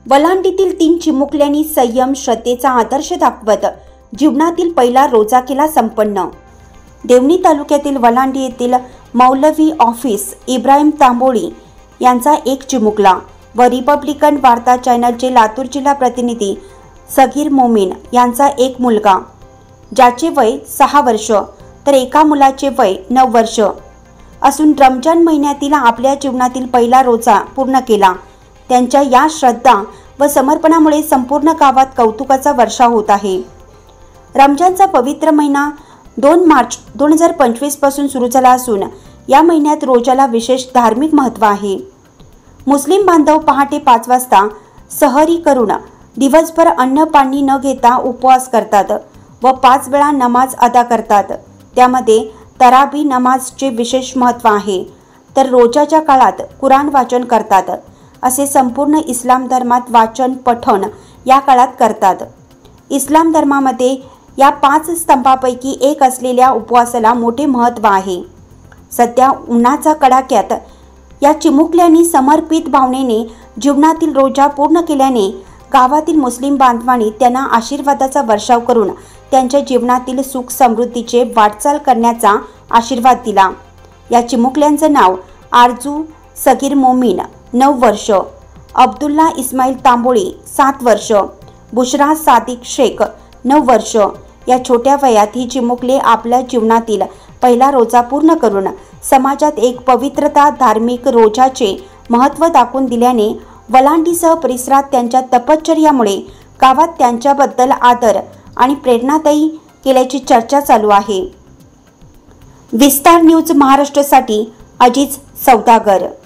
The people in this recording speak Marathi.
वलांडीतील 3 चिमुकल्यांनी संयम श्रद्धेचा आदर्श दाखवत जीवनातील पहिला रोजा केला संपन्न। देवणी तालुक्यातील वलांडी येथील मौलवी ऑफिस इब्राहिम तांबोळी यांचा एक चिमुकला व रिपब्लिकन वार्ता चॅनलचे लातूर जिल्हा प्रतिनिधी सगीर मोमीन यांचा एक मुलगा, ज्याचे वय 6 वर्ष तर एका मुलाचे वय 9 वर्ष असून रमजान महिन्यातील आपल्या जीवनातील पहिला रोजा पूर्ण केला। त्यांच्या या श्रद्धा व समर्पणामुळे संपूर्ण गावात कौतुकाचा वर्षाव होत आहे। रमजानचा पवित्र महिना 2 मार्च 2025 पासून सुरू झाला असून या महिन्यात रोजाला विशेष धार्मिक महत्त्व आहे। मुस्लिम बांधव पहाटे 5 वाजता सहरी करून दिवसभर अन्न पाणी न घेता उपवास करतात व 5 वेळा नमाज अदा करतात। त्यामध्ये तराबी नमाजचे विशेष महत्त्व आहे, तर रोजाच्या काळात कुराण वाचन करतात। असे संपूर्ण इस्लाम धर्मात वाचन पठण या काळात करतात। इस्लाम धर्मामध्ये या 5 स्तंभापैकी एक असलेल्या उपवासाला मोठे महत्त्व आहे। सध्या उन्हाच्या कडाक्यात या चिमुकल्यांनी समर्पित भावनेने जीवनातील रोजा पूर्ण केल्याने गावातील मुस्लिम बांधवांनी त्यांना आशीर्वादाचा वर्षाव करून त्यांच्या जीवनातील सुख समृद्धीचे वाटचाल करण्याचा आशीर्वाद दिला। या चिमुकल्यांचं नाव आरजू सगीर मोमीन 9 वर्ष, अब्दुल्ला इस्माईल तांबोळी 7 वर्ष, बुशरा सादिक शेख 9 वर्ष। या छोट्या वयात ही चिमुकले आपल्या जीवनातील पहिला रोजा पूर्ण करून समाजात एक पवित्रता धार्मिक रोजाचे महत्त्व दाखवून दिल्याने वलांडीसह परिसरात त्यांच्या तपश्चर्यामुळे गावात त्यांच्याबद्दल आदर आणि प्रेरणादायी केल्याची चर्चा चालू आहे। विस्तार न्यूज महाराष्ट्रासाठी अजित सौदागर।